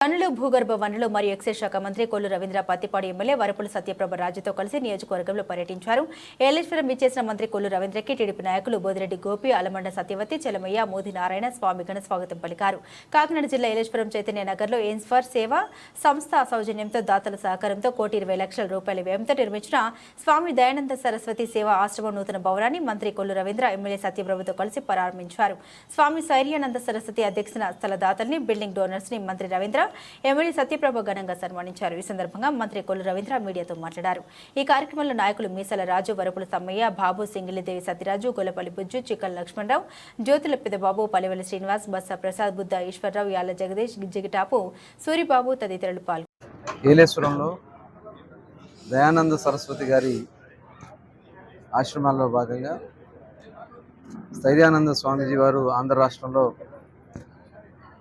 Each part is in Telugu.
గనులు భూగర్భ వనరులు మరియు ఎక్సైజ్ శాఖ మంత్రి కొల్లు రవీంద్ర పత్తిపాడు ఎమ్మెల్యే వరపుల సత్యప్రభ రాజుతో కలిసి నియోజకవర్గంలో పర్యటించారు. ఏలేశ్వరం విచ్చేసిన మంత్రి కొల్లు రవీంద్రకి టీడీపీ నాయకులు బోదిరెడ్డి గోపి, అలమండ సత్యవతి, చెలమయ్య, మోది నారాయణ స్వామి ఘన స్వాగతం పలికారు. కాకినాడ జిల్లా ఏలేశ్వరం చైతన్య నగర్లో ఎయిమ్స్ ఫర్ సేవ సంస్థ సౌజన్యంతో దాతల సహకారంతో ₹1,20,00,000 వ్యయంతో నిర్మించిన స్వామి దయానంద సరస్వతి సేవా ఆశ్రమం నూతన భవనాన్ని మంత్రి కొల్లు రవీంద్ర ఎమ్మెల్యే సత్యప్రభతో కలిసి ప్రారంభించారు. స్వామి శైర్యానంద సరస్వతి అధ్యక్షన స్థలదాతల్ని, బిల్డింగ్ డోనర్స్ ని మంత్రి రవీంద్ర ఎమ్మెల్యే సత్యప్రభ ఘనంగా సన్మానించారు. ఈ సందర్భంగా మంత్రి కొల్లు రవీంద్ర మీడియాతో మాట్లాడారు. ఈ కార్యక్రమంలో నాయకులు మీసాల రాజు, వరపుల సమ్మయ్య, బాబు, సింగిలిదేవి సత్యరాజు, గొల్లపల్లి బుజ్జు, చిక్కల లక్ష్మణరావు, జ్యోతుల పెద్దబాబు, పలివెల శ్రీనివాస్, బస్సా ప్రసాద్, బుద్ధ ఈశ్వరరావు, యాళ్ల జగదీష్, జిగిటాపు సూరిబాబు తదితరులు పాల్గొన్నారు. ఏలేశ్వరంలో దయానంద సరస్వతి గారి ఆశ్రమాల్లో భాగంగా స్థైర్యానంద స్వామీజీ వారు ఆంధ్ర రాష్ట్రంలో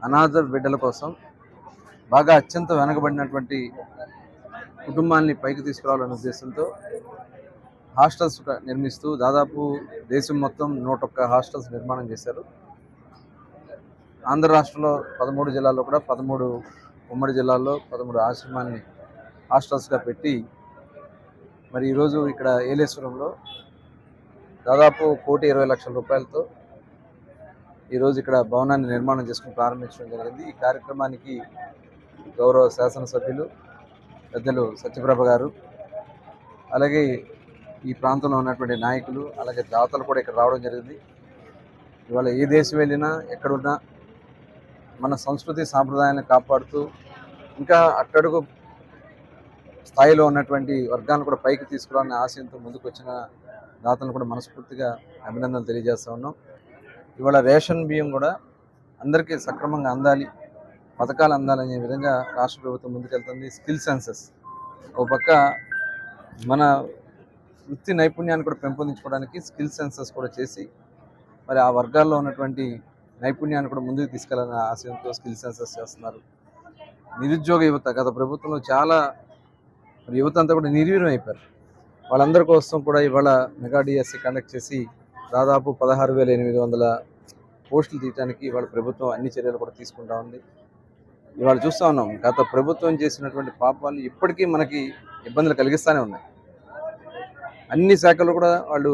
అనాథ బిడ్డల కోసం బాగా అత్యంత వెనకబడినటువంటి కుటుంబాన్ని పైకి తీసుకురావాలనే ఉద్దేశంతో హాస్టల్స్ నిర్మిస్తూ దాదాపు దేశం మొత్తం 101 హాస్టల్స్ నిర్మాణం చేశారు. ఆంధ్ర రాష్ట్రంలో 13 జిల్లాల్లో కూడా 13 ఉమ్మడి జిల్లాల్లో 13 ఆశ్రమాన్ని హాస్టల్స్గా పెట్టి మరి ఈరోజు ఇక్కడ ఏలేశ్వరంలో దాదాపు ₹1,20,00,000 ఈరోజు ఇక్కడ భవనాన్ని నిర్మాణం చేసుకుని ప్రారంభించడం జరిగింది. ఈ కార్యక్రమానికి గౌరవ శాసనసభ్యులు పెద్దలు సత్యప్రభ గారు, అలాగే ఈ ప్రాంతంలో ఉన్నటువంటి నాయకులు, అలాగే దాతలు కూడా ఇక్కడ రావడం జరిగింది. ఇవాళ ఏ దేశం వెళ్ళినా ఎక్కడున్నా మన సంస్కృతి సాంప్రదాయాలను కాపాడుతూ ఇంకా అట్టడుగు స్థాయిలో ఉన్నటువంటి వర్గాలను కూడా పైకి తీసుకురావాలనే ఆశయంతో ముందుకు వచ్చిన దాతలను కూడా మనస్ఫూర్తిగా అభినందనలు తెలియజేస్తూ ఉన్నాం. ఇవాళ రేషన్ బియ్యం కూడా అందరికీ సక్రమంగా అందాలి, పథకాలు అందాలనే విధంగా రాష్ట్ర ప్రభుత్వం ముందుకెళ్తుంది. స్కిల్ సెన్సెస్ ఒక పక్క మన వృత్తి నైపుణ్యాన్ని కూడా పెంపొందించుకోవడానికి స్కిల్ సెన్సెస్ కూడా చేసి మరి ఆ వర్గాల్లో ఉన్నటువంటి నైపుణ్యాన్ని కూడా ముందుకు తీసుకెళ్లాలనే ఆశయంతో స్కిల్ సెన్సెస్ చేస్తున్నారు. నిరుద్యోగ యువత గత ప్రభుత్వంలో చాలా యువత అంతా కూడా నిర్వీర్యం అయిపోయారు. వాళ్ళందరి కోసం కూడా ఇవాళ మెగా డిఎస్సి కండక్ట్ చేసి దాదాపు 16,800 పోస్టులు తీయడానికి ఇవాళ ప్రభుత్వం అన్ని చర్యలు కూడా తీసుకుంటా ఉంది. ఇవాళ చూస్తూ ఉన్నాం, గత ప్రభుత్వం చేసినటువంటి పాపాలు ఇప్పటికీ మనకి ఇబ్బందులు కలిగిస్తూనే ఉన్నాయి. అన్ని శాఖలు కూడా వాళ్ళు